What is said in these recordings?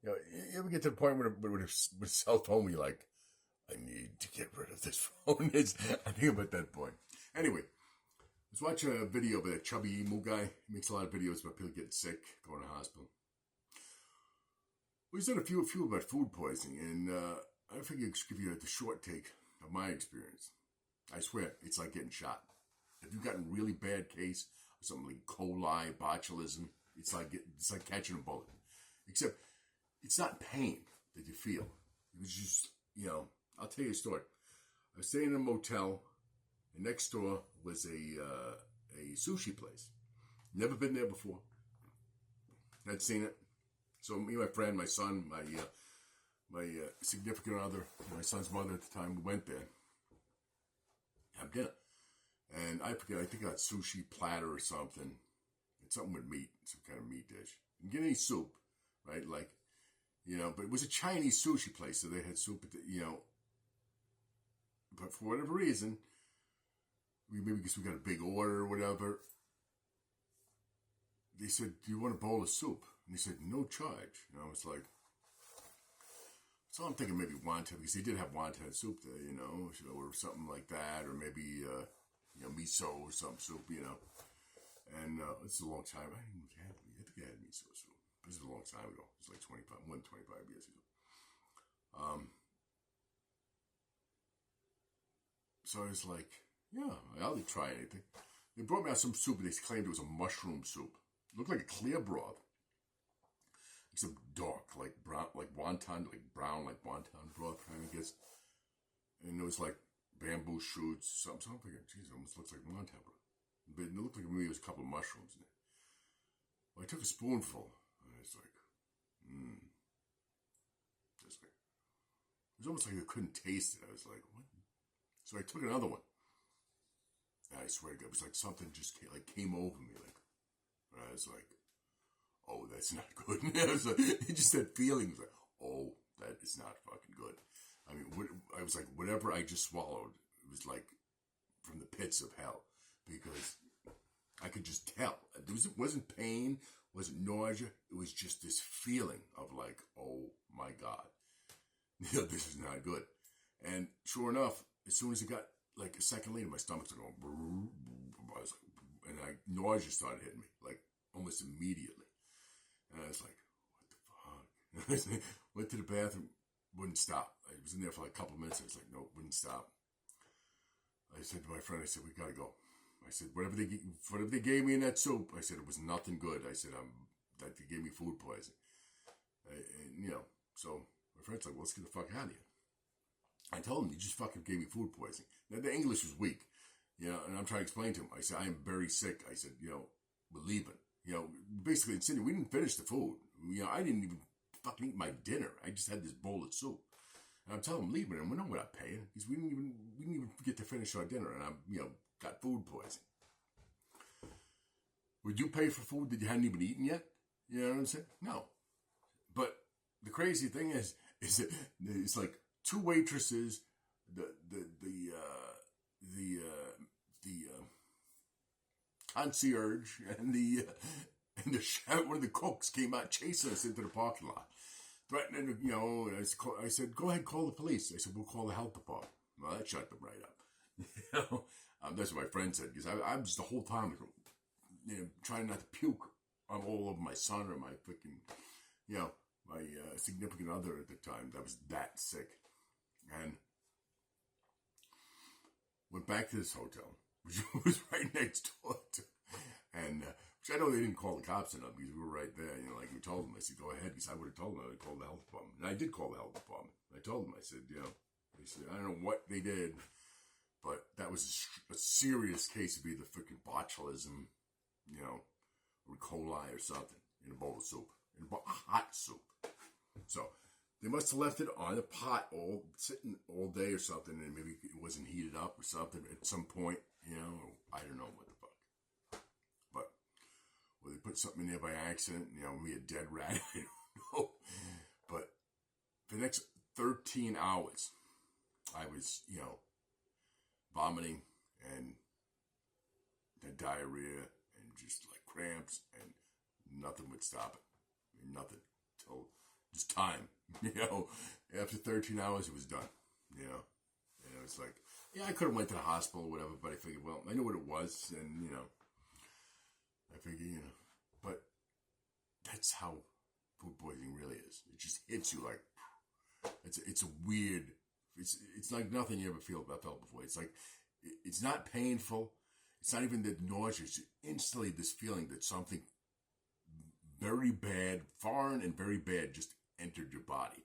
You know, you ever get to the point with a cell phone where you're like, I need to get rid of this phone. I think I'm at that point. Anyway, I was watching a video of that chubby emo guy. He makes a lot of videos about people getting sick, going to the hospital. Well, he's done a few about food poisoning, and I figured I should give you the short take of my experience. I swear, it's like getting shot. If you've gotten a really bad case of something like coli, botulism, it's like catching a bullet. Except, it's not pain that you feel. It was just, I'll tell you a story. I was staying in a motel, and next door was a sushi place. Never been there before. I'd seen it. So me, my friend, my son, my significant other, my son's mother at the time, we went there. Have dinner. And I forget, I think I got sushi platter or something. It's something with meat, some kind of meat dish. You get any soup, right? Like, but it was a Chinese sushi place, so they had soup, but for whatever reason, maybe because we got a big order or whatever, they said, do you want a bowl of soup? And he said, no charge. And I was like, so I'm thinking maybe wonton, because they did have wonton soup there, or something like that, or maybe, miso or some soup, And it's a long time. I think I had miso soup. This is a long time ago. It's like 25 years ago. So I was like, yeah, I'll try anything. They brought me out some soup, and they claimed it was a mushroom soup. It looked like a clear broth, except dark, like brown, like wonton, like brown, like wonton broth kind of gets. And it was like bamboo shoots, something. So I'm thinking, geez, it almost looks like wonton broth. But it looked like maybe there was a couple of mushrooms in it. Well, I took a spoonful, and I was like, just like, it was almost like I couldn't taste it. I was like, what? So I took another one. And I swear to God, it was like something just came over me. And I was like, oh, that's not good. It just that feeling was like, oh, that is not fucking good. I mean, I was like, whatever I just swallowed, it was like from the pits of hell. Because I could just tell. It wasn't pain, wasn't nausea. It was just this feeling of like, oh my God, this is not good. And sure enough, as soon as it got like a second later, my stomach's going, and nausea started hitting me like almost immediately. And I was like, what the fuck? Went to the bathroom, wouldn't stop. I was in there for like a couple of minutes. I was like, no, wouldn't stop. I said to my friend, I said, we gotta go. I said, whatever they gave me in that soup, I said, it was nothing good. I said, that they gave me food poisoning. So my friend's like, well, let's get the fuck out of here. I told him, you just fucking gave me food poisoning. Now, the English was weak, and I'm trying to explain to him. I said, I am very sick. I said, we're leaving. Basically in Sydney, we didn't finish the food. I didn't even fucking eat my dinner. I just had this bowl of soup. And I'm telling him, leaving, and we're not paying. Because we didn't even get to finish our dinner, and I'm, got food poisoning. Would you pay for food that you hadn't even eaten yet? You know what I'm saying? No. But the crazy thing is that it's like two waitresses, the concierge and the chef, one of the cooks came out chasing us into the parking lot, threatening. I said, "Go ahead, call the police." I said, "We'll call the health department." Well, that shut them right up. That's what my friend said, because I'm just the whole time, trying not to puke all over my son or my freaking, my significant other at the time. That was that sick. And went back to this hotel, which was right next door to, and which I know they didn't call the cops enough because we were right there. Like we told them, I said, go ahead, because I would have told them I would call the health department. And I did call the health department. I told them, I said, they said, I don't know what they did, but that was a serious case of either freaking botulism, or coli or something in a bowl of soup, in a hot soup. So they must have left it on the pot sitting all day or something, and maybe it wasn't heated up or something at some point, I don't know what the fuck. But, well, they put something in there by accident, maybe a dead rat, I don't know. But for the next 13 hours, I was, vomiting and had diarrhea and just like cramps, and nothing would stop it. Nothing. Till Just time. After 13 hours, it was done. And it was like, yeah, I could have went to the hospital or whatever, but I figured, well, I knew what it was, and, I figured, but that's how food poisoning really is. It just hits you like, it's a weird, it's like nothing you ever felt before. It's like, it's not painful. It's not even the nausea. It's instantly this feeling that something very bad, foreign and very bad, just entered your body.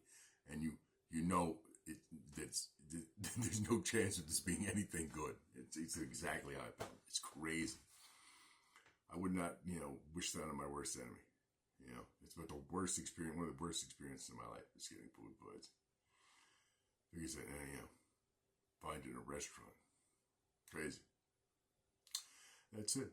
And you know there's no chance of this being anything good. It's exactly how I felt. It's crazy. I would not, wish that on my worst enemy. It's about the worst experience, one of the worst experiences in my life is getting food poisoning. Because, find it in a restaurant. Crazy. That's it.